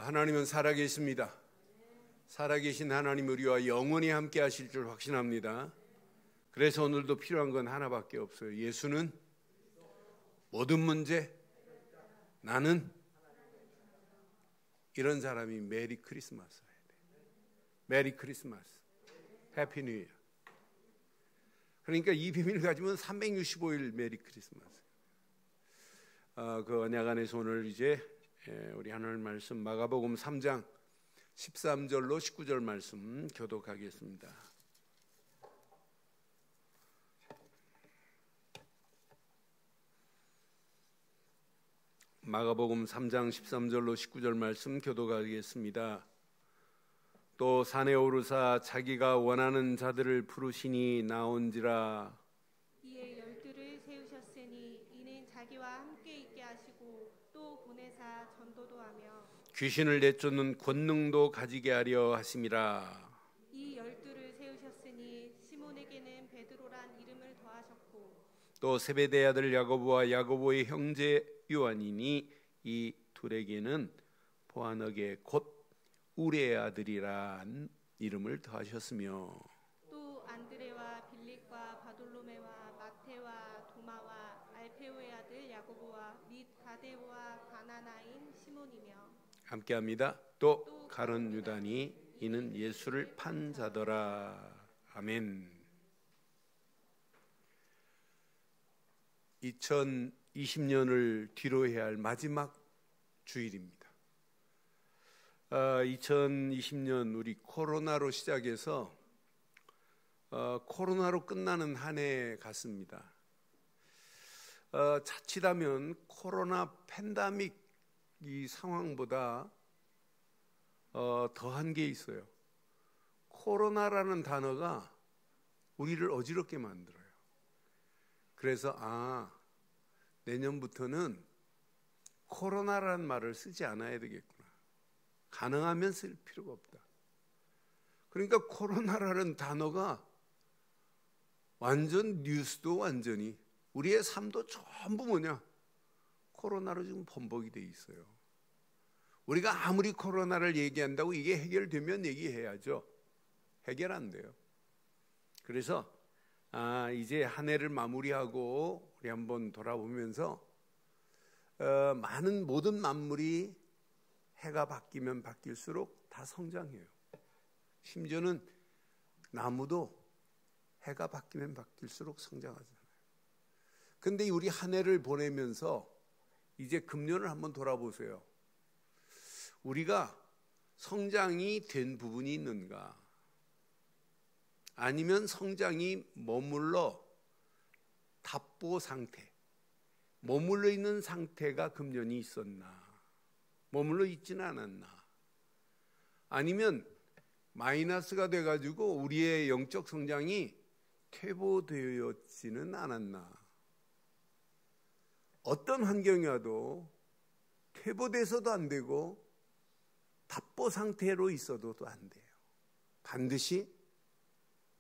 하나님은 살아계십니다. 살아계신 하나님 우리와 영원히 함께 하실 줄 확신합니다. 그래서 오늘도 필요한 건 하나밖에 없어요. 예수는 모든 문제, 나는 이런 사람이 메리 크리스마스 해야 돼. 메리 크리스마스, 해피 뉴 이어. 그러니까 이 비밀을 가지면 365일 메리 크리스마스. 그 언약 안에서 오늘 이제 우리 하나님 말씀 마가복음 3장 13절로 19절 말씀 교독하겠습니다. 마가복음 3장 13절로 19절 말씀 교독하겠습니다. 또 산에 오르사 자기가 원하는 자들을 부르시니 나온지라. 이에 12를 세우셨으니 이는 자기와 함께 있게 하시고 또 보내사 전도도 하며 귀신을 내쫓는 권능도 가지게 하려 하심이라. 이 12를 세우셨으니 시몬에게는 베드로란 이름을 더하셨고 또 세베대의 아들 야고보와 야고보의 형제 요한이니 이 둘에게는 보아너게 곧 우레의 아들이란 이름을 더하셨으며 또 안드레와 빌립과 바돌로메와 마테와 도마와 알페오의 아들 야고보와 및 다데오와 가나나인 시몬이며 함께합니다. 또 가룟 유다니 이는 예수를 판 자더라. 아멘. 2020년을 뒤로 해야 할 마지막 주일입니다. 2020년 우리 코로나로 시작해서 코로나로 끝나는 한 해 같습니다. 자칫하면 코로나 팬데믹 이 상황보다 더한 게 있어요. 코로나라는 단어가 우리를 어지럽게 만들어요. 그래서 내년부터는 코로나라는 말을 쓰지 않아야 되겠구나. 가능하면 쓸 필요가 없다. 그러니까 코로나라는 단어가 완전 뉴스도 완전히 우리의 삶도 전부 뭐냐? 코로나로 지금 번복이 돼 있어요. 우리가 아무리 코로나를 얘기한다고 이게 해결되면 얘기해야죠. 해결 안 돼요. 그래서 이제 한 해를 마무리하고 우리 한번 돌아보면서 모든 만물이 해가 바뀌면 바뀔수록 다 성장해요. 심지어는 나무도 해가 바뀌면 바뀔수록 성장하잖아요. 근데 우리 한 해를 보내면서 이제 금년을 한번 돌아보세요. 우리가 성장이 된 부분이 있는가? 아니면 성장이 머물러 답보 상태, 머물러 있는 상태가 금년이 있었나? 머물러 있지는 않았나? 아니면 마이너스가 돼가지고 우리의 영적 성장이 퇴보되었지는 않았나? 어떤 환경이어도 퇴보돼서도 안 되고 답보 상태로 있어도 안 돼요. 반드시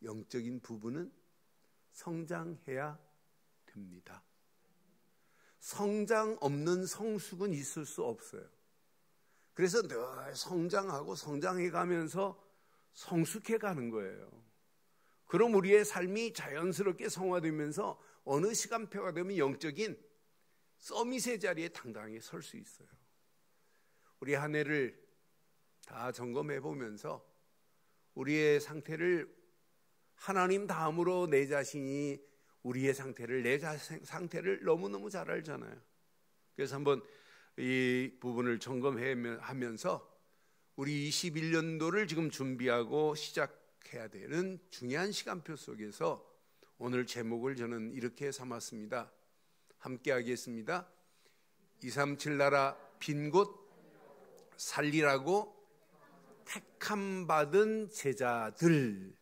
영적인 부분은 성장해야 됩니다. 성장 없는 성숙은 있을 수 없어요. 그래서 늘 성장하고 성장해 가면서 성숙해 가는 거예요. 그럼 우리의 삶이 자연스럽게 성화되면서 어느 시간표가 되면 영적인 서밋의 자리에 당당히 설 수 있어요. 우리 한 해를 다 점검해 보면서 우리의 상태를 하나님 다음으로 내 자신이 우리의 상태를 내 상태를 너무너무 잘 알잖아요. 그래서 한번 이 부분을 점검하면서 우리 21년도를 지금 준비하고 시작해야 되는 중요한 시간표 속에서 오늘 제목을 저는 이렇게 삼았습니다. 함께 하겠습니다. 237 나라 빈 곳 살리라고 택함 받은 제자들.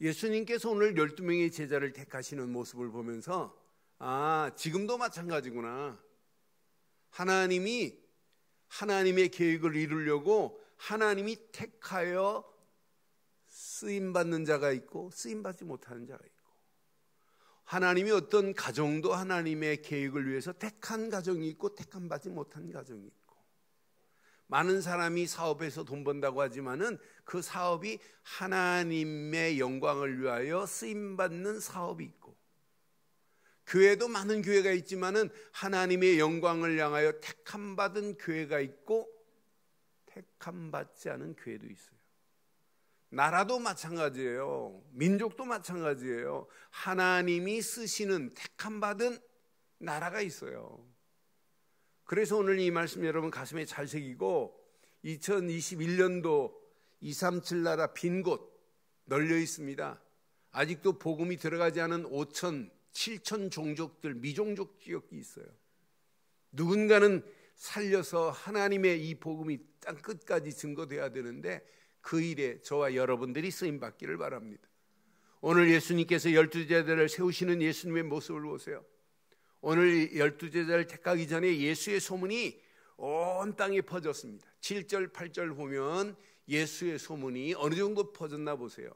예수님께서 오늘 12명의 제자를 택하시는 모습을 보면서 지금도 마찬가지구나. 하나님이 하나님의 계획을 이루려고 하나님이 택하여 쓰임받는 자가 있고 쓰임받지 못하는 자가 있고, 하나님이 어떤 가정도 하나님의 계획을 위해서 택한 가정이 있고 택함받지 못한 가정이 있고, 많은 사람이 사업에서 돈 번다고 하지만은 그 사업이 하나님의 영광을 위하여 쓰임받는 사업이 있고, 교회도 많은 교회가 있지만은 하나님의 영광을 향하여 택함받은 교회가 있고 택함받지 않은 교회도 있어요. 나라도 마찬가지예요. 민족도 마찬가지예요. 하나님이 쓰시는 택함받은 나라가 있어요. 그래서 오늘 이 말씀 여러분 가슴에 잘 새기고, 2021년도 237 나라 빈 곳 널려 있습니다. 아직도 복음이 들어가지 않은 5천, 7천 종족들, 미종족 지역이 있어요. 누군가는 살려서 하나님의 이 복음이 땅 끝까지 증거돼야 되는데 그 일에 저와 여러분들이 쓰임받기를 바랍니다. 오늘 예수님께서 12제자를 세우시는 예수님의 모습을 보세요. 오늘 12제자를 택하기 전에 예수의 소문이 온 땅에 퍼졌습니다. 7절, 8절 보면 예수의 소문이 어느 정도 퍼졌나 보세요.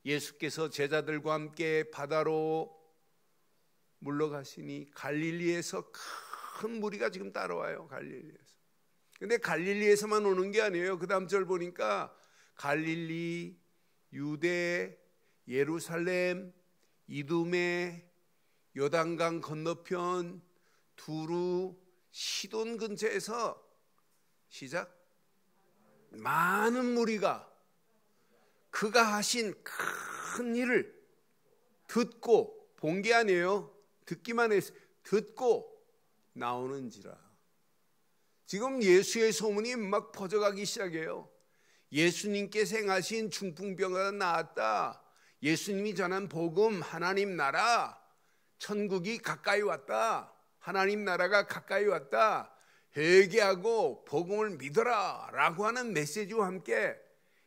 예수께서 제자들과 함께 바다로 물러가시니 갈릴리에서 큰 무리가 지금 따라와요. 갈릴리에서. 근데 갈릴리에서만 오는 게 아니에요. 그 다음 절 보니까 갈릴리, 유대, 예루살렘, 이두메, 요단강 건너편, 두루, 시돈 근처에서 시작. 많은 무리가 그가 하신 큰 일을 듣고, 본 게 아니에요. 듣기만 해서 듣고 나오는지라. 지금 예수의 소문이 막 퍼져가기 시작해요. 예수님께서 행하신 중풍병자가 나았다. 예수님이 전한 복음, 하나님 나라, 천국이 가까이 왔다. 하나님 나라가 가까이 왔다. 회개하고 복음을 믿어라 라고 하는 메시지와 함께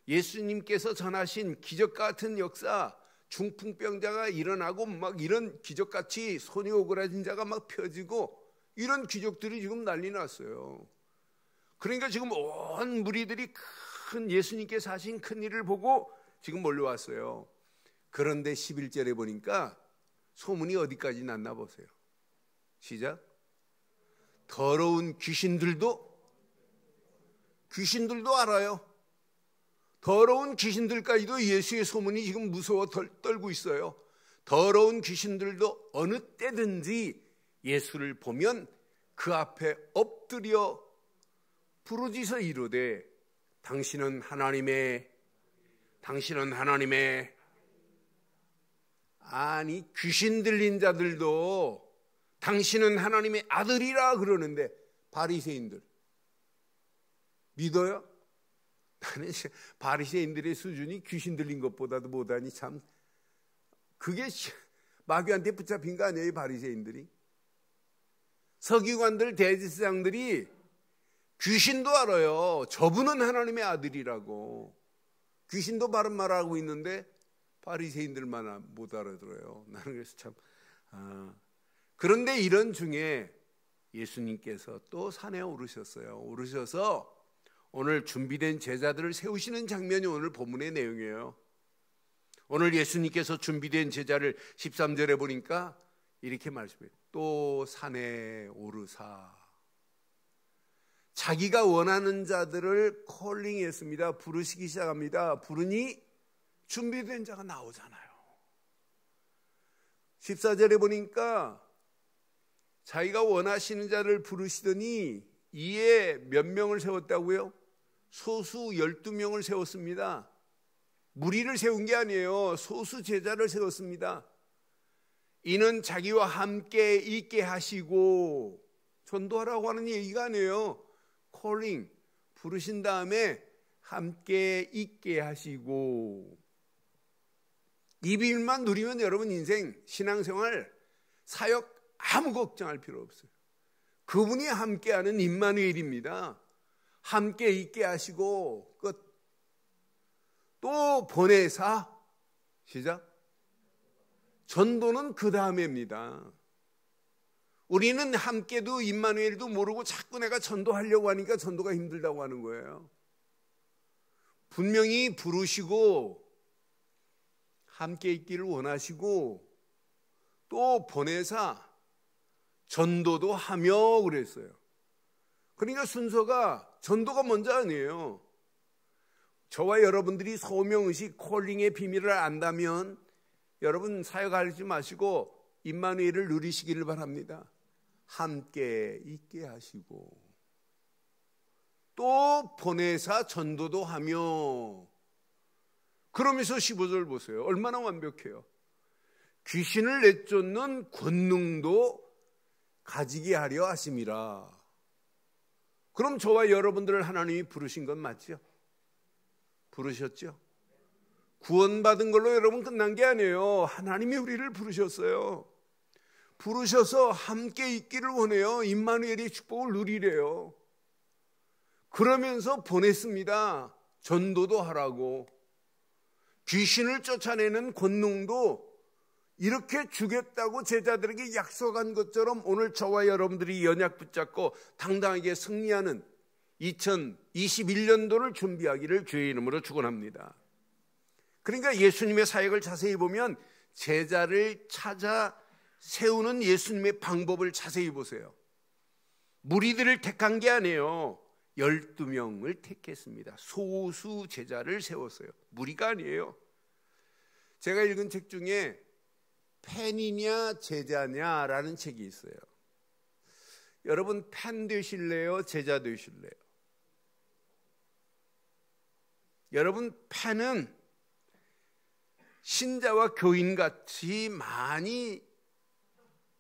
예수님께서 전하신 기적 같은 역사, 중풍병자가 일어나고 막 이런 기적같이 손이 오그라진 자가 막 펴지고 이런 기적들이 지금 난리 났어요. 그러니까 지금 온 무리들이 큰 예수님께서 하신 큰 일을 보고 지금 몰려왔어요. 그런데 11절에 보니까 소문이 어디까지 났나 보세요. 시작. 더러운 귀신들도 알아요. 더러운 귀신들까지도 예수의 소문이 지금 무서워 떨고 있어요. 더러운 귀신들도 어느 때든지 예수를 보면 그 앞에 엎드려 부르짖어 이르되 당신은 하나님의 아니 귀신 들린 자들도 당신은 하나님의 아들이라 그러는데 바리새인들 믿어요? 나는 바리새인들의 수준이 귀신 들린 것보다도 못하니 참 그게 마귀한테 붙잡힌 거 아니에요? 바리새인들이. 서기관들 대제사장들이 귀신도 알아요. 저분은 하나님의 아들이라고. 귀신도 바른 말하고 있는데 바리새인들만 못 알아들어요. 나는 그래서 참 그런데 이런 중에 예수님께서 또 산에 오르셨어요. 오르셔서 오늘 준비된 제자들을 세우시는 장면이 오늘 본문의 내용이에요. 오늘 예수님께서 준비된 제자를 13절에 보니까 이렇게 말씀해요. 또 산에 오르사 자기가 원하는 자들을 콜링했습니다. 부르시기 시작합니다. 부르니 준비된 자가 나오잖아요. 14절에 보니까 자기가 원하시는 자를 부르시더니 이에 몇 명을 세웠다고요? 소수 12명을 세웠습니다. 무리를 세운 게 아니에요. 소수 제자를 세웠습니다. 이는 자기와 함께 있게 하시고, 전도하라고 하는 얘기가 아니에요. 콜링, 부르신 다음에 함께 있게 하시고. 이 비밀만 누리면 여러분 인생, 신앙생활, 사역 아무 걱정할 필요 없어요. 그분이 함께하는 임마누엘입니다. 함께 있게 하시고 끝. 또 보내사 시작. 전도는 그 다음에입니다. 우리는 함께도 임마누엘도 모르고 자꾸 내가 전도하려고 하니까 전도가 힘들다고 하는 거예요. 분명히 부르시고 함께 있기를 원하시고 또 보내사 전도도 하며 그랬어요. 그러니까 순서가 전도가 먼저 아니에요. 저와 여러분들이 소명의식 콜링의 비밀을 안다면 여러분 사역하지 마시고 임마누엘을 누리시기를 바랍니다. 함께 있게 하시고 또 보내사 전도도 하며, 그러면서 15절 보세요. 얼마나 완벽해요. 귀신을 내쫓는 권능도 가지게 하려 하심이라. 그럼 저와 여러분들을 하나님이 부르신 건 맞죠? 부르셨죠? 구원받은 걸로 여러분 끝난 게 아니에요. 하나님이 우리를 부르셨어요. 부르셔서 함께 있기를 원해요. 임마누엘의 축복을 누리래요. 그러면서 보냈습니다. 전도도 하라고. 귀신을 쫓아내는 권능도 이렇게 주겠다고 제자들에게 약속한 것처럼 오늘 저와 여러분들이 연약 붙잡고 당당하게 승리하는 2021년도를 준비하기를 주의 이름으로 축원합니다. 그러니까 예수님의 사역을 자세히 보면 제자를 찾아 세우는 예수님의 방법을 자세히 보세요. 무리들을 택한 게 아니에요. 12명을 택했습니다. 소수 제자를 세웠어요. 무리가 아니에요. 제가 읽은 책 중에 팬이냐 제자냐라는 책이 있어요. 여러분 팬 되실래요? 제자 되실래요? 여러분 팬은 신자와 교인같이 많이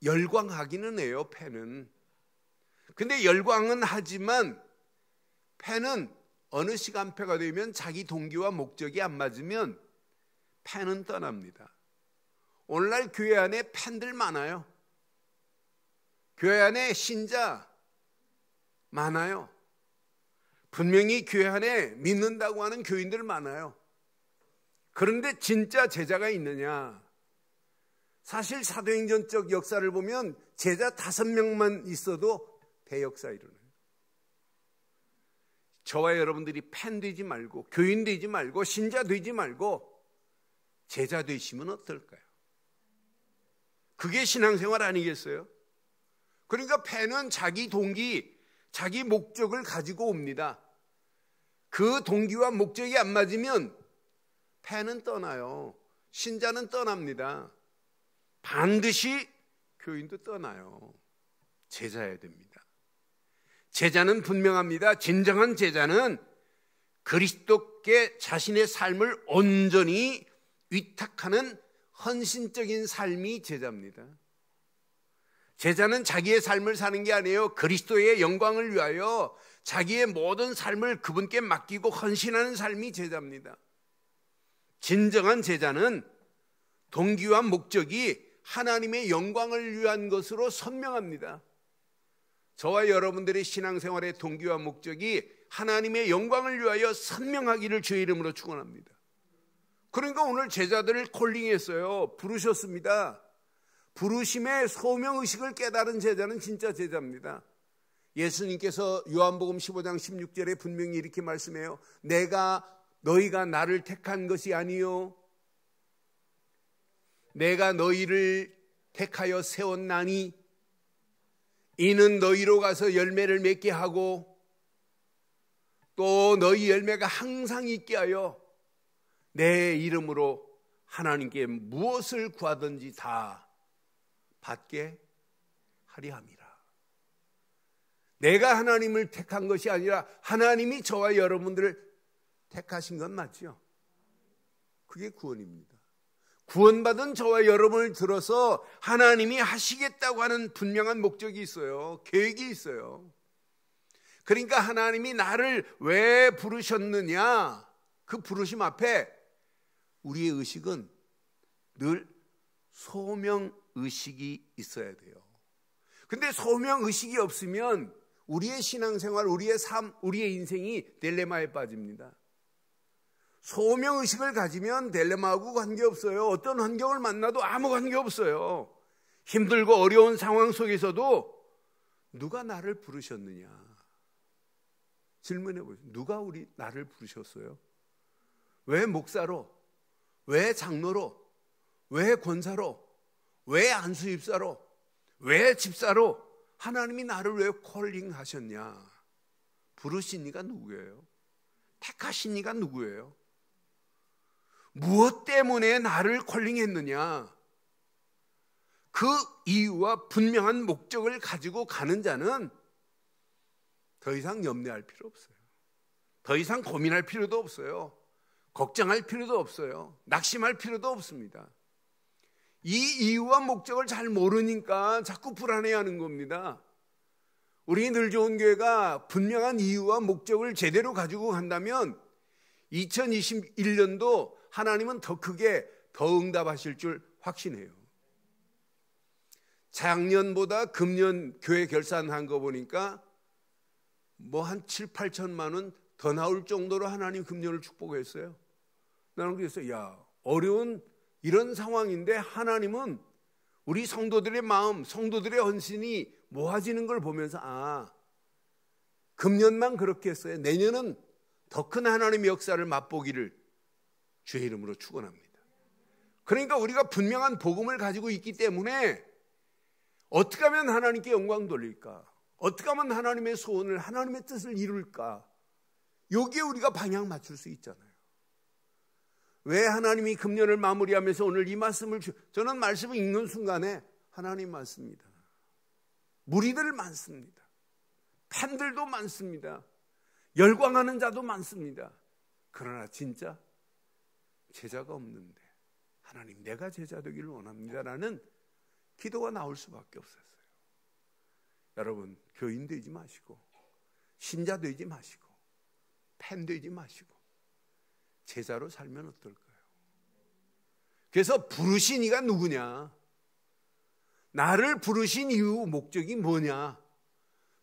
열광하기는 해요. 팬은. 근데 열광은 하지만 팬은 어느 시간표가 되면 자기 동기와 목적이 안 맞으면 팬은 떠납니다. 오늘날 교회 안에 팬들 많아요. 교회 안에 신자 많아요. 분명히 교회 안에 믿는다고 하는 교인들 많아요. 그런데 진짜 제자가 있느냐? 사실 사도행전적 역사를 보면 제자 5명만 있어도 대역사 일어나요. 저와 여러분들이 팬 되지 말고 교인 되지 말고 신자 되지 말고 제자 되시면 어떨까요? 그게 신앙생활 아니겠어요? 그러니까 팬은 자기 동기, 자기 목적을 가지고 옵니다. 그 동기와 목적이 안 맞으면 팬은 떠나요. 신자는 떠납니다. 반드시 교인도 떠나요. 제자여야 됩니다. 제자는 분명합니다. 진정한 제자는 그리스도께 자신의 삶을 온전히 위탁하는 헌신적인 삶이 제자입니다. 제자는 자기의 삶을 사는 게 아니에요. 그리스도의 영광을 위하여 자기의 모든 삶을 그분께 맡기고 헌신하는 삶이 제자입니다. 진정한 제자는 동기와 목적이 하나님의 영광을 위한 것으로 선명합니다. 저와 여러분들의 신앙생활의 동기와 목적이 하나님의 영광을 위하여 선명하기를 주의 이름으로 축원합니다. 그러니까 오늘 제자들을 콜링했어요. 부르셨습니다. 부르심의 소명의식을 깨달은 제자는 진짜 제자입니다. 예수님께서 요한복음 15장 16절에 분명히 이렇게 말씀해요. 너희가 나를 택한 것이 아니요 내가 너희를 택하여 세웠나니 이는 너희로 가서 열매를 맺게 하고 또 너희 열매가 항상 있게 하여 내 이름으로 하나님께 무엇을 구하든지 다 받게 하려 함이라. 내가 하나님을 택한 것이 아니라 하나님이 저와 여러분들을 택하신 건 맞죠? 그게 구원입니다. 구원받은 저와 여러분을 들어서 하나님이 하시겠다고 하는 분명한 목적이 있어요. 계획이 있어요. 그러니까 하나님이 나를 왜 부르셨느냐? 그 부르심 앞에 우리의 의식은 늘 소명의식이 있어야 돼요. 근데 소명의식이 없으면 우리의 신앙생활, 우리의 삶, 우리의 인생이 딜레마에 빠집니다. 소명의식을 가지면 딜레마하고 관계없어요. 어떤 환경을 만나도 아무 관계없어요. 힘들고 어려운 상황 속에서도 누가 나를 부르셨느냐? 질문해 보세요. 누가 나를 부르셨어요? 왜 목사로? 왜 장로로? 왜 권사로? 왜 안수입사로? 왜 집사로? 하나님이 나를 왜 콜링하셨냐? 부르신 이가 누구예요? 택하신 이가 누구예요? 무엇 때문에 나를 콜링했느냐? 그 이유와 분명한 목적을 가지고 가는 자는 더 이상 염려할 필요 없어요. 더 이상 고민할 필요도 없어요. 걱정할 필요도 없어요. 낙심할 필요도 없습니다. 이 이유와 목적을 잘 모르니까 자꾸 불안해하는 겁니다. 우리 늘 좋은 교회가 분명한 이유와 목적을 제대로 가지고 간다면 2021년도 하나님은 더 크게 더 응답하실 줄 확신해요. 작년보다 금년 교회 결산한 거 보니까 뭐 한 7, 8천만 원 더 나올 정도로 하나님 금년을 축복했어요. 나는 그래서 어려운 이런 상황인데 하나님은 우리 성도들의 마음, 성도들의 헌신이 모아지는 걸 보면서 금년만 그렇게 했어요. 내년은 더 큰 하나님의 역사를 맛보기를 주의 이름으로 축원합니다. 그러니까 우리가 분명한 복음을 가지고 있기 때문에 어떻게 하면 하나님께 영광 돌릴까? 어떻게 하면 하나님의 소원을, 하나님의 뜻을 이룰까? 여기에 우리가 방향 맞출 수 있잖아요. 왜 하나님이 금년을 마무리하면서 오늘 이 말씀을 저는 말씀을 읽는 순간에 하나님 많습니다. 무리들 많습니다. 팬들도 많습니다. 열광하는 자도 많습니다. 그러나 진짜 제자가 없는데 하나님 내가 제자 되기를 원합니다라는 기도가 나올 수밖에 없었어요. 여러분 교인 되지 마시고 신자 되지 마시고 팬 되지 마시고 제자로 살면 어떨까요? 그래서 부르신 이가 누구냐? 나를 부르신 이유 목적이 뭐냐?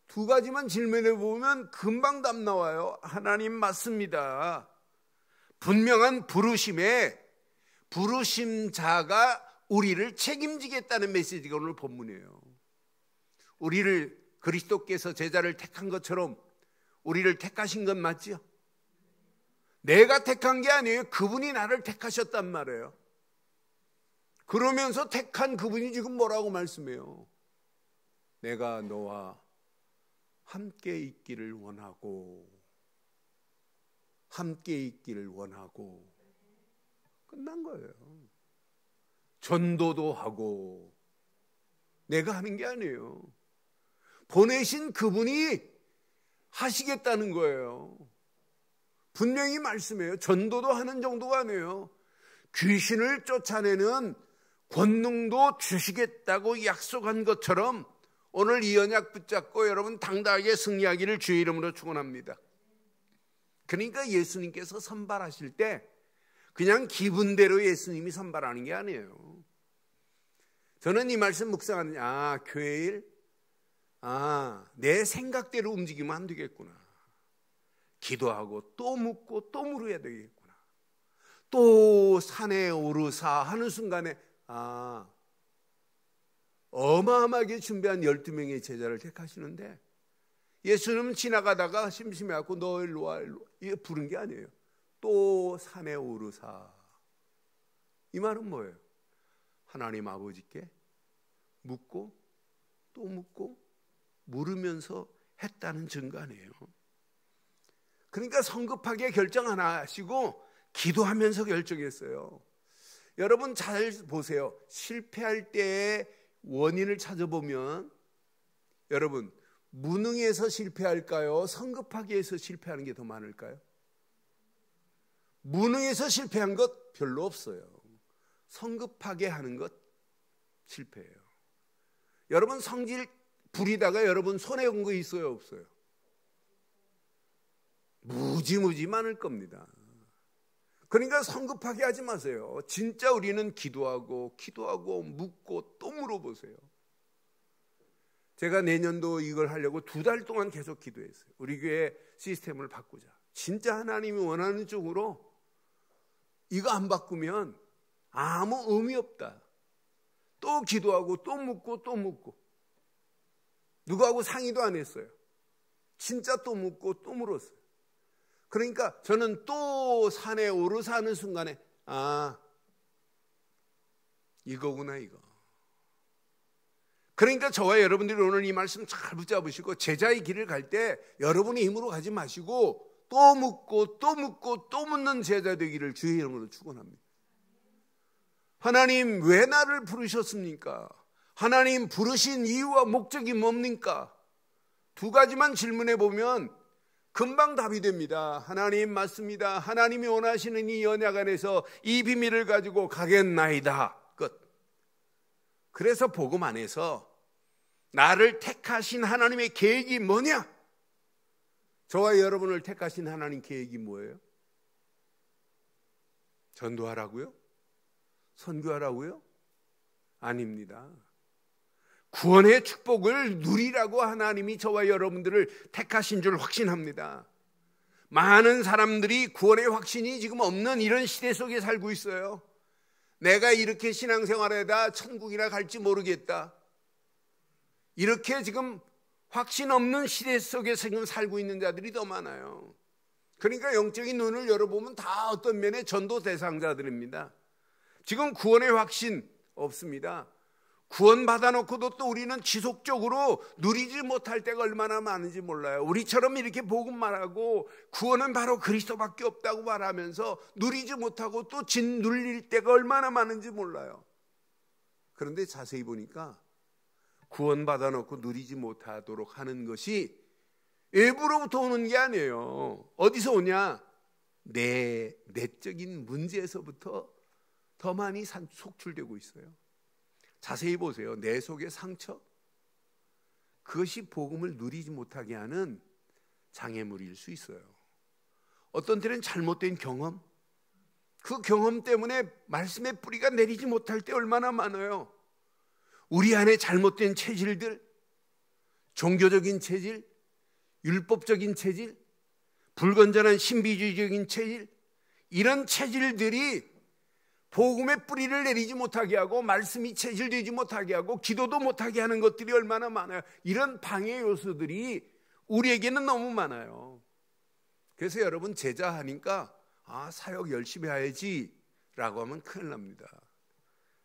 두 가지만 질문해 보면 금방 답 나와요. 하나님 맞습니다. 분명한 부르심에 부르심자가 우리를 책임지겠다는 메시지가 오늘 본문이에요. 우리를 그리스도께서 제자를 택한 것처럼 우리를 택하신 건 맞죠? 내가 택한 게 아니에요. 그분이 나를 택하셨단 말이에요. 그러면서 택한 그분이 지금 뭐라고 말씀해요? 내가 너와 함께 있기를 원하고 함께 있기를 원하고 끝난 거예요. 전도도 하고 내가 하는 게 아니에요. 보내신 그분이 하시겠다는 거예요. 분명히 말씀해요. 전도도 하는 정도가 아니에요. 귀신을 쫓아내는 권능도 주시겠다고 약속한 것처럼 오늘 이 언약 붙잡고 여러분 당당하게 승리하기를 주의 이름으로 축원합니다. 그러니까 예수님께서 선발하실 때 그냥 기분대로 예수님이 선발하는 게 아니에요. 저는 이 말씀 묵상하는 교회 일? 내 생각대로 움직이면 안 되겠구나. 기도하고 또 묻고 또 물어야 되겠구나. 또 산에 오르사 하는 순간에 어마어마하게 준비한 12명의 제자를 택하시는데 예수님은 지나가다가 심심해갖고 너 일로 와 이거 부른 게 아니에요. 또 산에 오르사. 이 말은 뭐예요? 하나님 아버지께 묻고 또 묻고 물으면서 했다는 증거 아니에요. 그러니까 성급하게 결정 안 하시고 기도하면서 결정했어요. 여러분 잘 보세요. 실패할 때의 원인을 찾아보면 여러분 무능해서 실패할까요? 성급하게 해서 실패하는 게 더 많을까요? 무능해서 실패한 것 별로 없어요. 성급하게 하는 것 실패해요. 여러분 성질 부리다가 여러분 손해본 거 있어요? 없어요? 무지무지 많을 겁니다. 그러니까 성급하게 하지 마세요. 진짜 우리는 기도하고 묻고 또 물어보세요. 제가 내년도 이걸 하려고 2달 동안 계속 기도했어요. 우리 교회 시스템을 바꾸자. 진짜 하나님이 원하는 쪽으로 이거 안 바꾸면 아무 의미 없다. 또 기도하고 또 묻고 또 묻고 누구하고 상의도 안 했어요. 진짜 또 묻고 또 물었어요. 그러니까 저는 또 산에 오르사 하는 순간에 이거구나 이거. 그러니까 저와 여러분들이 오늘 이 말씀 잘 붙잡으시고 제자의 길을 갈 때 여러분의 힘으로 가지 마시고 또 묻고 또 묻고 또 묻는 제자 되기를 주의 이름으로 축원합니다. 하나님 왜 나를 부르셨습니까? 하나님 부르신 이유와 목적이 뭡니까? 두 가지만 질문해 보면 금방 답이 됩니다. 하나님 맞습니다. 하나님이 원하시는 이 언약 안에서 이 비밀을 가지고 가겠나이다. 끝. 그래서 복음 안에서 나를 택하신 하나님의 계획이 뭐냐? 저와 여러분을 택하신 하나님 계획이 뭐예요? 전도하라고요? 선교하라고요? 아닙니다. 구원의 축복을 누리라고 하나님이 저와 여러분들을 택하신 줄 확신합니다. 많은 사람들이 구원의 확신이 지금 없는 이런 시대 속에 살고 있어요. 내가 이렇게 신앙생활에다 천국이나 갈지 모르겠다. 이렇게 지금 확신 없는 시대 속에 지금 살고 있는 자들이 더 많아요. 그러니까 영적인 눈을 열어보면 다 어떤 면의 전도 대상자들입니다. 지금 구원의 확신 없습니다. 구원 받아놓고도 또 우리는 지속적으로 누리지 못할 때가 얼마나 많은지 몰라요. 우리처럼 이렇게 복음 말하고 구원은 바로 그리스도밖에 없다고 말하면서 누리지 못하고 또 짓눌릴 때가 얼마나 많은지 몰라요. 그런데 자세히 보니까 구원 받아놓고 누리지 못하도록 하는 것이 외부로부터 오는 게 아니에요. 어디서 오냐? 내적인 문제에서부터 더 많이 속출되고 있어요. 자세히 보세요. 내 속의 상처, 그것이 복음을 누리지 못하게 하는 장애물일 수 있어요. 어떤 때는 잘못된 경험, 그 경험 때문에 말씀의 뿌리가 내리지 못할 때 얼마나 많아요. 우리 안에 잘못된 체질들, 종교적인 체질, 율법적인 체질, 불건전한 신비주의적인 체질, 이런 체질들이 복음의 뿌리를 내리지 못하게 하고 말씀이 체질되지 못하게 하고 기도도 못하게 하는 것들이 얼마나 많아요. 이런 방해 요소들이 우리에게는 너무 많아요. 그래서 여러분 제자하니까 사역 열심히 해야지 라고 하면 큰일 납니다.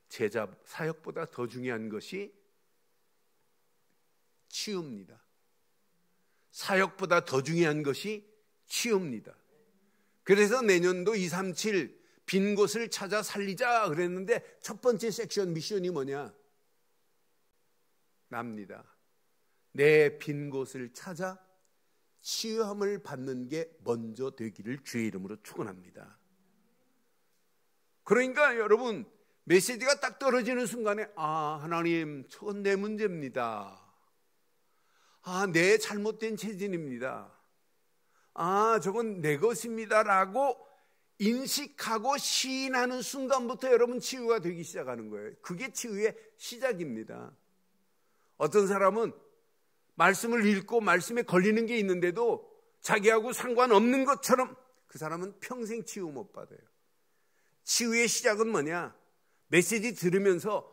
제자 사역보다 더 중요한 것이 치유입니다. 사역보다 더 중요한 것이 치유입니다. 그래서 내년도 237 빈 곳을 찾아 살리자 그랬는데 첫 번째 섹션 미션이 뭐냐? 납니다. 내 빈 곳을 찾아 치유함을 받는 게 먼저 되기를 주의 이름으로 축원합니다. 그러니까 여러분 메시지가 딱 떨어지는 순간에 하나님 저건 내 문제입니다. 내 잘못된 체질입니다. 저건 내 것입니다 라고 인식하고 시인하는 순간부터 여러분 치유가 되기 시작하는 거예요. 그게 치유의 시작입니다. 어떤 사람은 말씀을 읽고 말씀에 걸리는 게 있는데도 자기하고 상관없는 것처럼 그 사람은 평생 치유 못 받아요. 치유의 시작은 뭐냐? 메시지 들으면서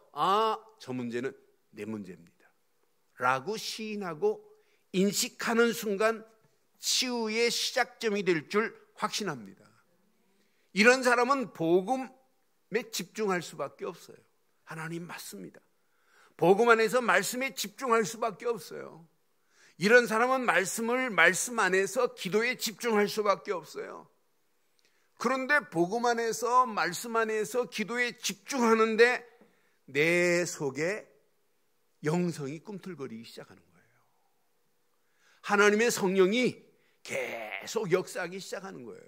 저 문제는 내 문제입니다 라고 시인하고 인식하는 순간 치유의 시작점이 될 줄 확신합니다. 이런 사람은 복음에 집중할 수밖에 없어요. 하나님 맞습니다. 복음 안에서 말씀에 집중할 수밖에 없어요. 이런 사람은 말씀 안에서 기도에 집중할 수밖에 없어요. 그런데 복음 안에서 말씀 안에서 기도에 집중하는데 내 속에 영성이 꿈틀거리기 시작하는 거예요. 하나님의 성령이 계속 역사하기 시작하는 거예요.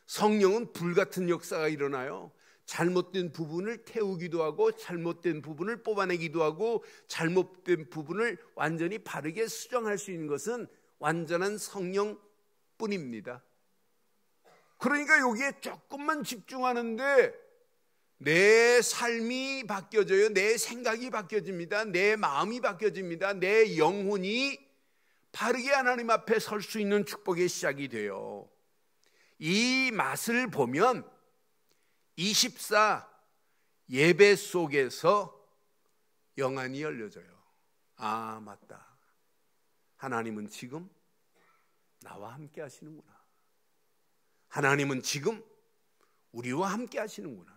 성령은 불같은 역사가 일어나요. 잘못된 부분을 태우기도 하고 잘못된 부분을 뽑아내기도 하고 잘못된 부분을 완전히 바르게 수정할 수 있는 것은 완전한 성령뿐입니다. 그러니까 여기에 조금만 집중하는데 내 삶이 바뀌어져요. 내 생각이 바뀌어집니다. 내 마음이 바뀌어집니다. 내 영혼이 바르게 하나님 앞에 설 수 있는 축복의 시작이 돼요. 이 맛을 보면 24 예배 속에서 영안이 열려져요. 맞다. 하나님은 지금 나와 함께 하시는구나. 하나님은 지금 우리와 함께 하시는구나.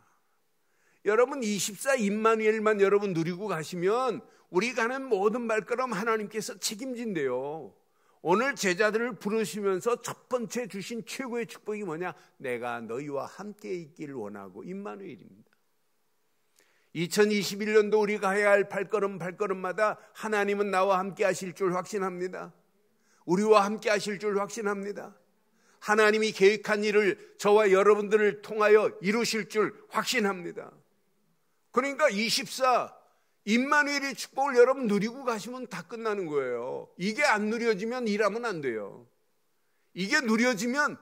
여러분 24 임마누엘만 여러분 누리고 가시면 우리 가는 모든 발걸음 하나님께서 책임진대요. 오늘 제자들을 부르시면서 첫 번째 주신 최고의 축복이 뭐냐? 내가 너희와 함께 있기를 원하고, 임마누엘입니다. 2021년도 우리가 해야 할 발걸음마다 하나님은 나와 함께 하실 줄 확신합니다. 우리와 함께 하실 줄 확신합니다. 하나님이 계획한 일을 저와 여러분들을 통하여 이루실 줄 확신합니다. 그러니까 24 임마누엘의 축복을 여러분 누리고 가시면 다 끝나는 거예요. 이게 안 누려지면 일하면 안 돼요. 이게 누려지면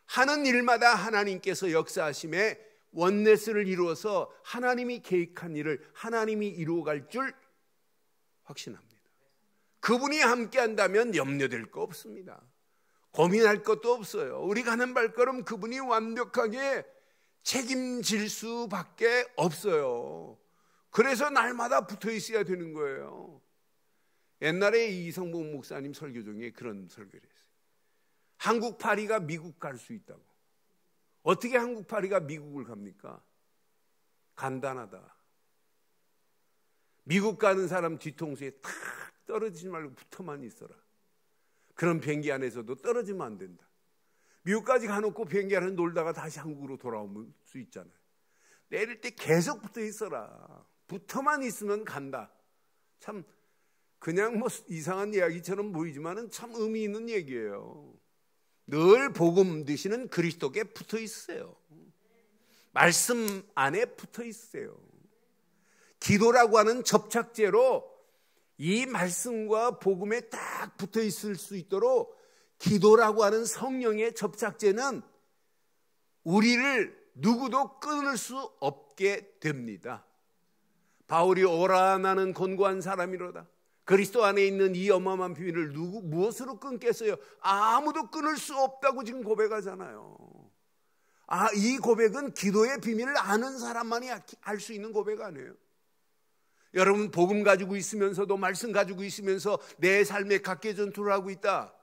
하는 일마다 하나님께서 역사하심에 원네스를 이루어서 하나님이 계획한 일을 하나님이 이루어갈 줄 확신합니다. 그분이 함께 한다면 염려될 거 없습니다. 고민할 것도 없어요. 우리 가는 발걸음 그분이 완벽하게 책임질 수밖에 없어요. 그래서 날마다 붙어 있어야 되는 거예요. 옛날에 이성봉 목사님 설교 중에 그런 설교를 했어요. 한국 파리가 미국 갈 수 있다고. 어떻게 한국 파리가 미국을 갑니까? 간단하다. 미국 가는 사람 뒤통수에 탁 떨어지지 말고 붙어만 있어라. 그런 비행기 안에서도 떨어지면 안 된다. 미국까지 가놓고 비행기 안에 놀다가 다시 한국으로 돌아올 수 있잖아요. 내릴 때 계속 붙어 있어라. 붙어만 있으면 간다. 참 그냥 뭐 이상한 이야기처럼 보이지만은 참 의미 있는 얘기예요. 늘 복음 되시는 그리스도께 붙어 있으세요. 말씀 안에 붙어 있으세요. 기도라고 하는 접착제로 이 말씀과 복음에 딱 붙어 있을 수 있도록 기도라고 하는 성령의 접착제는 우리를 누구도 끊을 수 없게 됩니다. 바울이 오라 나는 권고한 사람이로다. 그리스도 안에 있는 이 어마어마한 비밀을 무엇으로 끊겠어요? 아무도 끊을 수 없다고 지금 고백하잖아요. 이 고백은 기도의 비밀을 아는 사람만이 알 수 있는 고백 아니에요. 여러분 복음 가지고 있으면서도 말씀 가지고 있으면서 내 삶에 각계 전투를 하고 있다.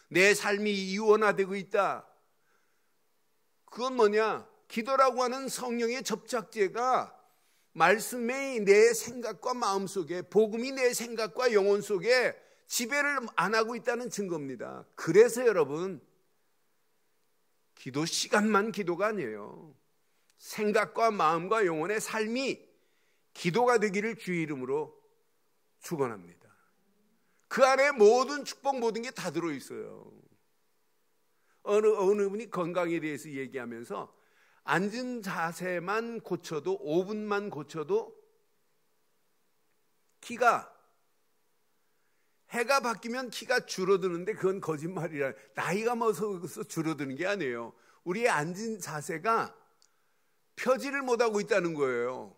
내 삶이 이원화되고 있다. 그건 뭐냐? 기도라고 하는 성령의 접착제가 말씀이 내 생각과 마음 속에, 복음이 내 생각과 영혼 속에 지배를 안 하고 있다는 증거입니다. 그래서 여러분 기도 시간만 기도가 아니에요. 생각과 마음과 영혼의 삶이 기도가 되기를 주의 이름으로 축원합니다. 그 안에 모든 축복 모든 게 다 들어있어요. 어느 분이 건강에 대해서 얘기하면서 앉은 자세만 고쳐도 5분만 고쳐도 해가 바뀌면 키가 줄어드는데 그건 거짓말이라. 나이가 먹어서 줄어드는 게 아니에요. 우리의 앉은 자세가 펴지를 못하고 있다는 거예요.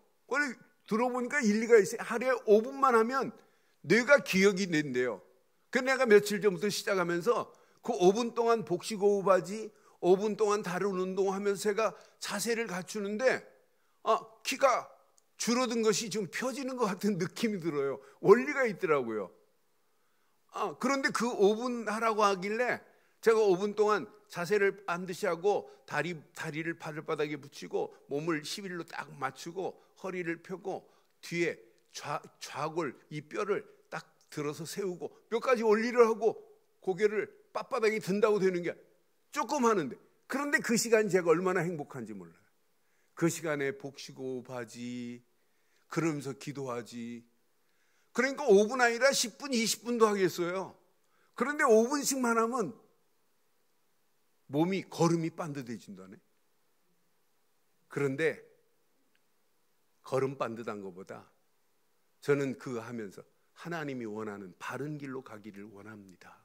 들어보니까 일리가 있어요. 하루에 5분만 하면 뇌가 기억이 된대요. 그래서 내가 며칠 전부터 시작하면서 그 5분 동안 복식호흡하지 5분 동안 다른 운동하면서 제가 자세를 갖추는데 키가 줄어든 것이 지금 펴지는 것 같은 느낌이 들어요. 원리가 있더라고요. 그런데 그 5분 하라고 하길래 제가 5분 동안 자세를 반드시 하고 다리를 발바닥에 붙이고 몸을 11로 딱 맞추고 허리를 펴고 뒤에 좌골 이 뼈를 딱 들어서 세우고 몇 가지 원리를 하고 고개를 빳빳하게 든다고 되는 게 조금 하는데, 그런데 그 시간 제가 얼마나 행복한지 몰라요. 그 시간에 복식호흡하지, 그러면서 기도하지. 그러니까 5분 아니라 10분, 20분도 하겠어요. 그런데 5분씩만 하면 몸이 걸음이 반듯해진다네. 그런데 걸음 반듯한 것보다 저는 그거 하면서 하나님이 원하는 바른 길로 가기를 원합니다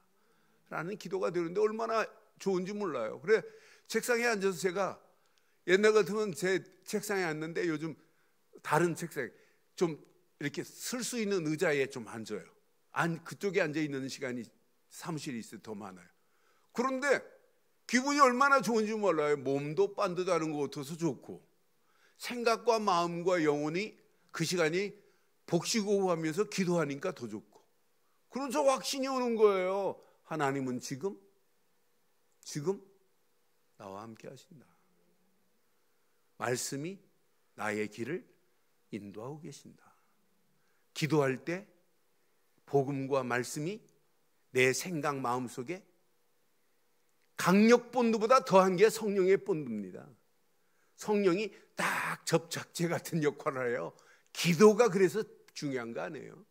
라는 기도가 되는데 얼마나 좋은지 몰라요. 그래 책상에 앉아서 제가 옛날 같으면 제 책상에 앉는데 요즘 다른 책상 좀 이렇게 쓸 수 있는 의자에 좀 앉아요. 그쪽에 앉아 있는 시간이 사무실에 있을 때 더 많아요. 그런데 기분이 얼마나 좋은지 몰라요. 몸도 반듯하는 것 같아서 좋고 생각과 마음과 영혼이 그 시간이 복식호흡하면서 기도하니까 더 좋고, 그런 저 확신이 오는 거예요. 하나님은 지금 나와 함께 하신다. 말씀이 나의 길을 인도하고 계신다. 기도할 때 복음과 말씀이 내 생각 마음속에 강력 본드보다 더한 게 성령의 본드입니다. 성령이 딱 접착제 같은 역할을 해요. 기도가 그래서 중요한 거 아니에요.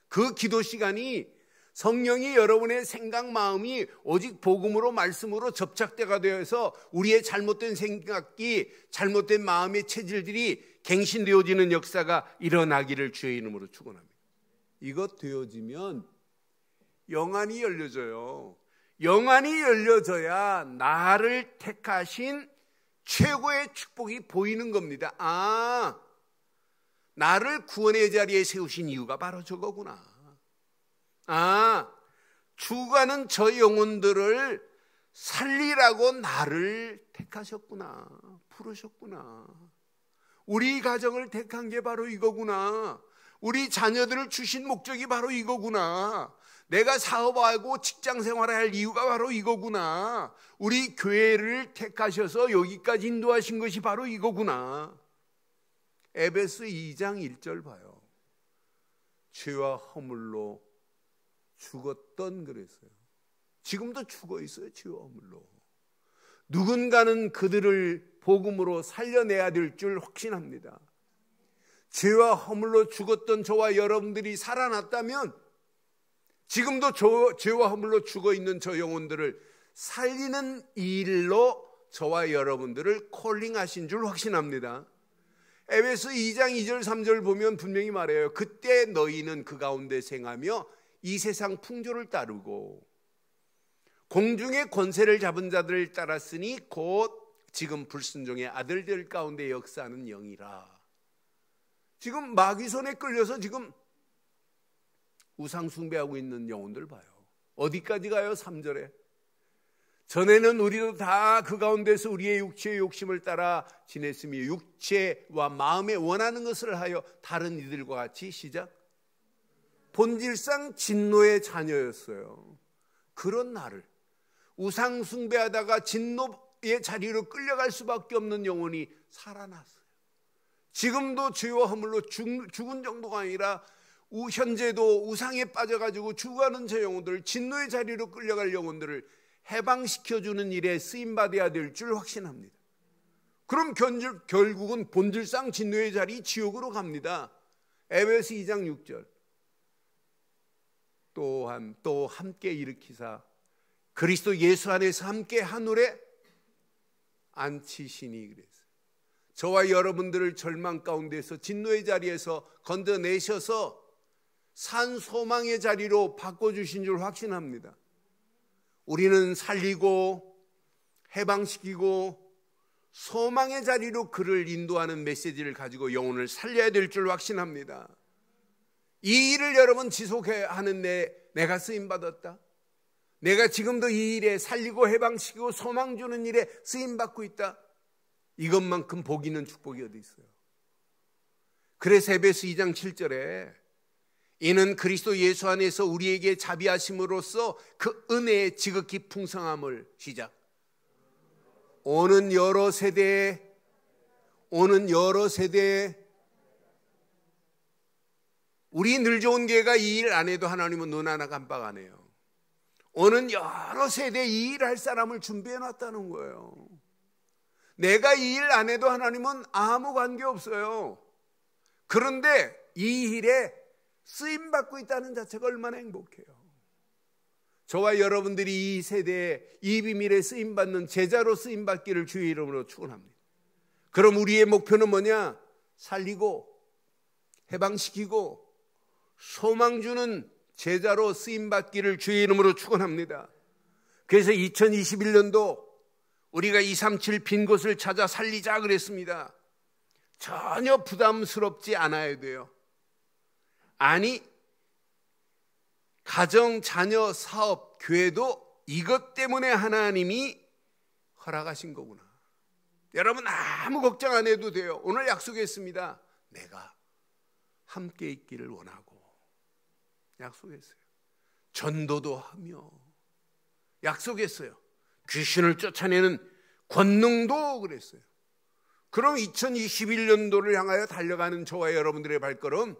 그 기도 시간이 성령이 여러분의 생각 마음이 오직 복음으로 말씀으로 접착대가 되어서 우리의 잘못된 생각이 잘못된 마음의 체질들이 갱신되어지는 역사가 일어나기를 주의 이름으로 축원합니다. 이것 되어지면 영안이 열려져요. 영안이 열려져야 나를 택하신 최고의 축복이 보이는 겁니다. 아, 나를 구원의 자리에 세우신 이유가 바로 저거구나. 아, 죽어가는 저 영혼들을 살리라고 나를 택하셨구나. 부르셨구나. 우리 가정을 택한 게 바로 이거구나. 우리 자녀들을 주신 목적이 바로 이거구나. 내가 사업하고 직장 생활을 할 이유가 바로 이거구나. 우리 교회를 택하셔서 여기까지 인도하신 것이 바로 이거구나. 에베소 2장 1절 봐요. 죄와 허물로 죽었던 그랬어요. 지금도 죽어 있어요. 죄와 허물로. 누군가는 그들을 복음으로 살려내야 될 줄 확신합니다. 죄와 허물로 죽었던 저와 여러분들이 살아났다면 지금도 죄와 허물로 죽어 있는 저 영혼들을 살리는 일로 저와 여러분들을 콜링하신 줄 확신합니다. 에베소 2장 2절 3절 보면 분명히 말해요. 그때 너희는 그 가운데 생하며 이 세상 풍조를 따르고 공중의 권세를 잡은 자들을 따랐으니 곧 지금 불순종의 아들들 가운데 역사하는 영이라. 지금 마귀 손에 끌려서 지금 우상 숭배하고 있는 영혼들 봐요. 어디까지 가요? 3절에 전에는 우리도 다 그 가운데서 우리의 육체의 욕심을 따라 지냈으며 육체와 마음에 원하는 것을 하여 다른 이들과 같이 시작 본질상 진노의 자녀였어요. 그런 나를 우상 숭배하다가 진노의 자리로 끌려갈 수밖에 없는 영혼이 살아났어요. 지금도 죄와 허물로 죽은 정도가 아니라 현재도 우상에 빠져가지고 죽어가는 저 영혼들을 진노의 자리로 끌려갈 영혼들을 해방시켜주는 일에 쓰임받아야 될 줄 확신합니다. 그럼 결국은 본질상 진노의 자리 지옥으로 갑니다. 에베소 2장 6절 또한 또 함께 일으키사 그리스도 예수 안에서 함께 하늘에 앉히시니 그랬어요. 저와 여러분들을 절망 가운데서 진노의 자리에서 건져내셔서 산 소망의 자리로 바꿔주신 줄 확신합니다. 우리는 살리고 해방시키고 소망의 자리로 그를 인도하는 메시지를 가지고 영혼을 살려야 될 줄 확신합니다. 이 일을 여러분 지속해야 하는데 내가 쓰임받았다. 내가 지금도 이 일에 살리고 해방시키고 소망 주는 일에 쓰임받고 있다. 이것만큼 복 있는 축복이 어디 있어요? 그래서 에베소 2장 7절에 이는 그리스도 예수 안에서 우리에게 자비하심으로써 그 은혜의 지극히 풍성함을 시작 오는 여러 세대에 우리 늘 좋은 교회가 이 일 안 해도 하나님은 눈 하나 깜빡 안 해요. 오는 여러 세대에 이 일 할 사람을 준비해 놨다는 거예요. 내가 이 일 안 해도 하나님은 아무 관계없어요. 그런데 이 일에 쓰임받고 있다는 자체가 얼마나 행복해요. 저와 여러분들이 이 세대에 이 비밀에 쓰임받는 제자로 쓰임받기를 주의 이름으로 축원합니다. 그럼 우리의 목표는 뭐냐? 살리고 해방시키고 소망 주는 제자로 쓰임받기를 주의 이름으로 축원합니다. 그래서 2021년도 우리가 237 빈 곳을 찾아 살리자 그랬습니다. 전혀 부담스럽지 않아야 돼요. 아니 가정, 자녀, 사업, 교회도 이것 때문에 하나님이 허락하신 거구나. 여러분 아무 걱정 안 해도 돼요. 오늘 약속했습니다. 내가 함께 있기를 원하고 약속했어요. 전도도 하며 약속했어요. 귀신을 쫓아내는 권능도 그랬어요. 그럼 2021년도를 향하여 달려가는 저와 여러분들의 발걸음,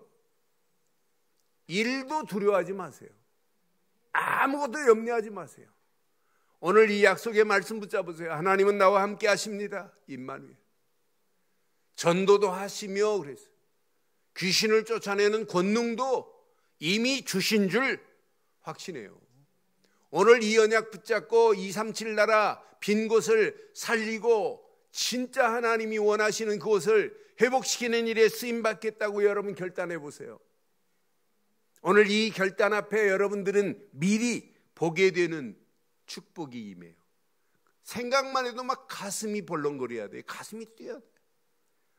일도 두려워하지 마세요. 아무것도 염려하지 마세요. 오늘 이 약속의 말씀 붙잡으세요. 하나님은 나와 함께 하십니다. 임마누엘. 전도도 하시며 그랬어요. 귀신을 쫓아내는 권능도 이미 주신 줄 확신해요. 오늘 이 언약 붙잡고 237 나라 빈 곳을 살리고 진짜 하나님이 원하시는 그곳을 회복시키는 일에 쓰임받겠다고 여러분 결단해 보세요. 오늘 이 결단 앞에 여러분들은 미리 보게 되는 축복이 임해요. 생각만 해도 막 가슴이 벌렁거려야 돼요. 가슴이 뛰어야 돼요.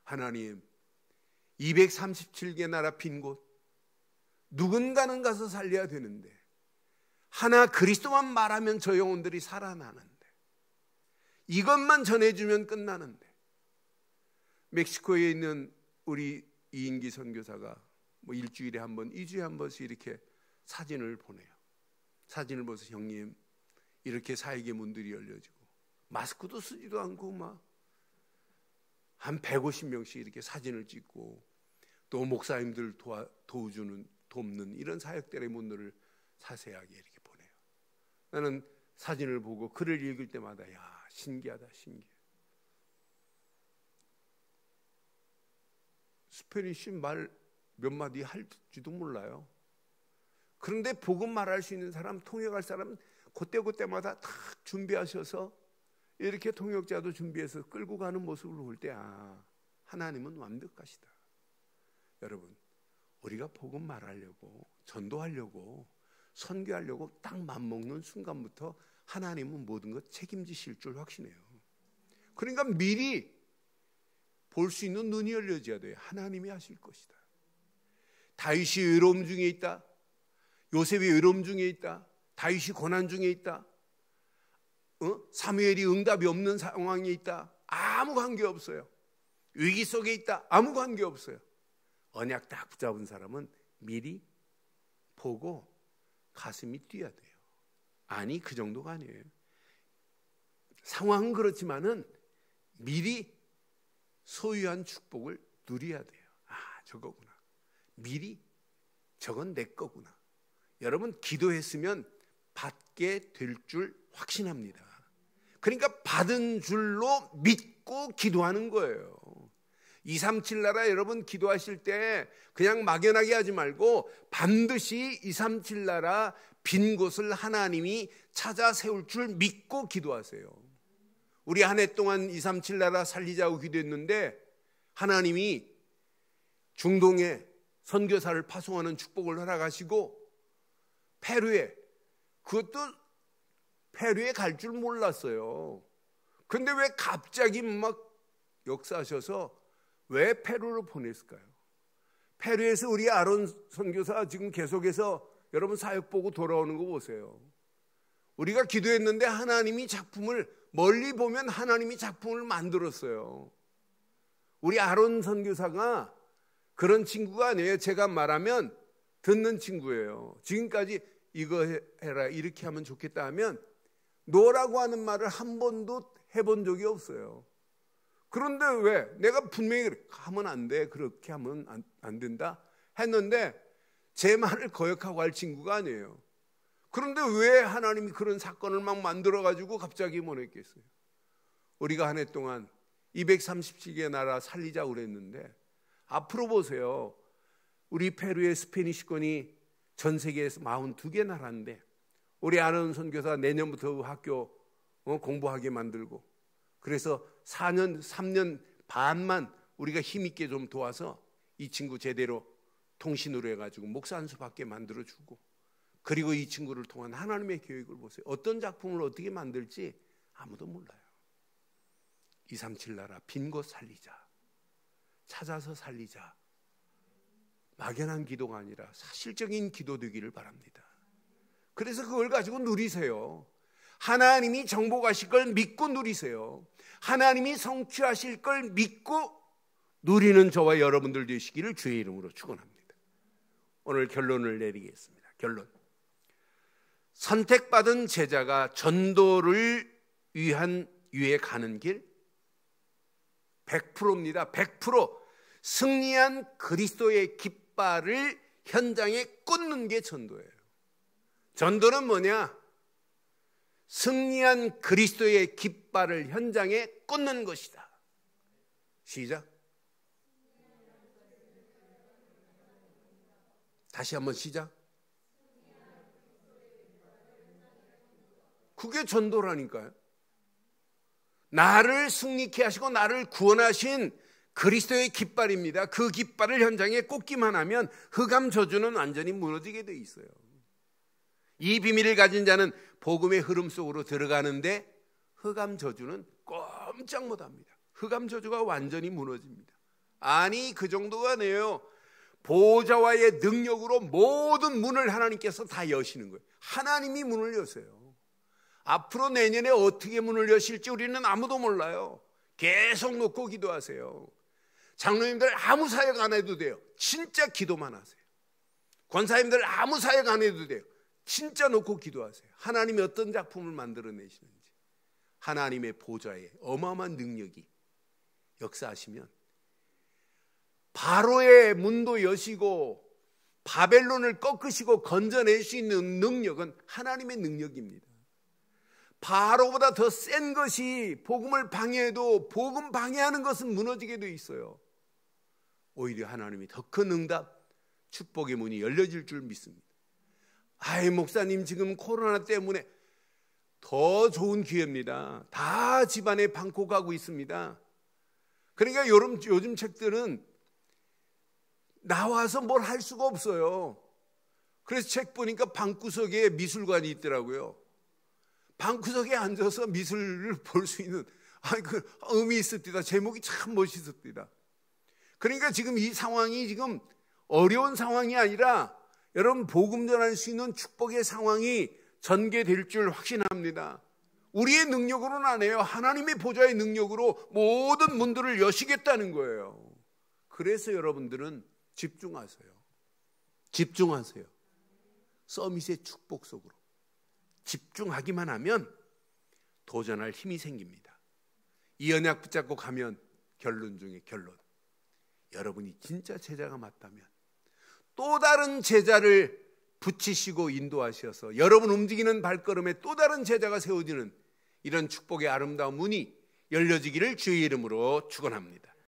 하나님, 237개 나라 빈 곳 누군가는 가서 살려야 되는데, 하나 그리스도만 말하면 저 영혼들이 살아나는데, 이것만 전해주면 끝나는데, 멕시코에 있는 우리 이인기 선교사가 뭐 일주일에 한 번, 2주에 한 번씩 이렇게 사진을 보내요. 사진을 보면서 형님, 이렇게 사역의 문들이 열려지고 마스크도 쓰지도 않고 막 한 150명씩 이렇게 사진을 찍고, 또 목사님들 돕는 이런 사역들의 문들을 자세하게 이렇게 보내요. 나는 사진을 보고 글을 읽을 때마다 야, 신기하다, 신기해. 스페니쉬 말 몇 마디 할지도 몰라요. 그런데 복음 말할 수 있는 사람, 통역할 사람 그때마다 다 준비하셔서 이렇게 통역자도 준비해서 끌고 가는 모습을 볼 때, 아, 하나님은 완벽하시다. 여러분, 우리가 복음 말하려고, 전도하려고, 선교하려고 딱 맘먹는 순간부터 하나님은 모든 것 책임지실 줄 확신해요. 그러니까 미리 볼 수 있는 눈이 열려져야 돼요. 하나님이 하실 것이다. 다윗이 외로움 중에 있다. 요셉이 외로움 중에 있다. 다윗이 고난 중에 있다. 사무엘이 응답이 없는 상황에 있다. 아무 관계 없어요. 위기 속에 있다. 아무 관계 없어요. 언약 딱 붙잡은 사람은 미리 보고 가슴이 뛰어야 돼요. 아니, 그 정도가 아니에요. 상황은 그렇지만은 미리 소유한 축복을 누려야 돼요. 아, 저거구나. 미리 저건 내 거구나. 여러분, 기도했으면 받게 될 줄 확신합니다. 그러니까 받은 줄로 믿고 기도하는 거예요. 237 나라 여러분 기도하실 때 그냥 막연하게 하지 말고 반드시 237 나라 빈 곳을 하나님이 찾아 세울 줄 믿고 기도하세요. 우리 한 해 동안 237 나라 살리자고 기도했는데 하나님이 중동에 선교사를 파송하는 축복을 허락하시고 페루에, 그것도 페루에 갈 줄 몰랐어요. 근데 왜 갑자기 막 역사하셔서 왜 페루로 보냈을까요? 페루에서 우리 아론 선교사 지금 계속해서 여러분 사역 보고 돌아오는 거 보세요. 우리가 기도했는데 하나님이 작품을, 멀리 보면 하나님이 작품을 만들었어요. 우리 아론 선교사가 그런 친구가 아니에요. 제가 말하면 듣는 친구예요. 지금까지 이거 해라, 이렇게 하면 좋겠다 하면 노라고 하는 말을 한 번도 해본 적이 없어요. 그런데 왜? 내가 분명히 하면 안 돼, 그렇게 하면 안 된다 했는데 제 말을 거역하고 할 친구가 아니에요. 그런데 왜 하나님이 그런 사건을 막 만들어가지고 갑자기 보냈겠어요? 우리가 한 해 동안 237개 나라 살리자고 그랬는데 앞으로 보세요. 우리 페루의 스페니시권이 전 세계에서 42개 나라인데 우리 아론 선교사 내년부터 학교 공부하게 만들고, 그래서 3년 반만 우리가 힘있게 좀 도와서 이 친구 제대로 통신으로 해가지고 목사 한 수 받게 만들어주고, 그리고 이 친구를 통한 하나님의 계획을 보세요. 어떤 작품을 어떻게 만들지 아무도 몰라요. 237 나라 빈 곳 살리자, 찾아서 살리자. 막연한 기도가 아니라 사실적인 기도 되기를 바랍니다. 그래서 그걸 가지고 누리세요. 하나님이 정복하실 걸 믿고 누리세요. 하나님이 성취하실 걸 믿고 누리는 저와 여러분들 되시기를 주의 이름으로 축원합니다. 오늘 결론을 내리겠습니다. 결론. 선택받은 제자가 전도를 위해 가는 길, 100%입니다. 100%. 승리한 그리스도의 깃발을 현장에 꽂는 게 전도예요. 전도는 뭐냐? 승리한 그리스도의 깃발을 현장에 꽂는 것이다. 시작. 다시 한번 시작. 그게 전도라니까요. 나를 승리케 하시고 나를 구원하신 그리스도의 깃발입니다. 그 깃발을 현장에 꽂기만 하면 흑암 저주는 완전히 무너지게 돼 있어요. 이 비밀을 가진 자는 복음의 흐름 속으로 들어가는데 흑암 저주는 꼼짝 못합니다. 흑암 저주가 완전히 무너집니다. 아니, 그 정도가 아니에요. 보좌와의 능력으로 모든 문을 하나님께서 다 여시는 거예요. 하나님이 문을 여세요. 앞으로 내년에 어떻게 문을 여실지 우리는 아무도 몰라요. 계속 놓고 기도하세요. 장로님들 아무 사역 안 해도 돼요. 진짜 기도만 하세요. 권사님들 아무 사역 안 해도 돼요. 진짜 놓고 기도하세요. 하나님이 어떤 작품을 만들어내시는지, 하나님의 보좌에 어마어마한 능력이 역사하시면 바로의 문도 여시고 바벨론을 꺾으시고 건져낼 수 있는 능력은 하나님의 능력입니다. 바로보다 더 센 것이 복음을 방해해도 복음 방해하는 것은 무너지게 돼 있어요. 오히려 하나님이 더 큰 응답, 축복의 문이 열려질 줄 믿습니다. 아이, 목사님 지금 코로나 때문에 더 좋은 기회입니다. 다 집안에 방콕하고 있습니다. 그러니까 요즘 책들은 나와서 뭘 할 수가 없어요. 그래서 책 보니까 방구석에 미술관이 있더라고요. 방구석에 앉아서 미술을 볼 수 있는, 그 의미 있습니다. 제목이 참 멋있습니다. 그러니까 지금 이 상황이 지금 어려운 상황이 아니라 여러분 복음 전할 수 있는 축복의 상황이 전개될 줄 확신합니다. 우리의 능력으로는 안 해요. 하나님의 보좌의 능력으로 모든 문들을 여시겠다는 거예요. 그래서 여러분들은 집중하세요. 집중하세요. 서밋의 축복 속으로 집중하기만 하면 도전할 힘이 생깁니다. 이 언약 붙잡고 가면 결론 중에 결론, 여러분이 진짜 제자가 맞다면 또 다른 제자를 붙이시고 인도하셔서 여러분 움직이는 발걸음에 또 다른 제자가 세워지는 이런 축복의 아름다운 문이 열려지기를 주의 이름으로 축원합니다.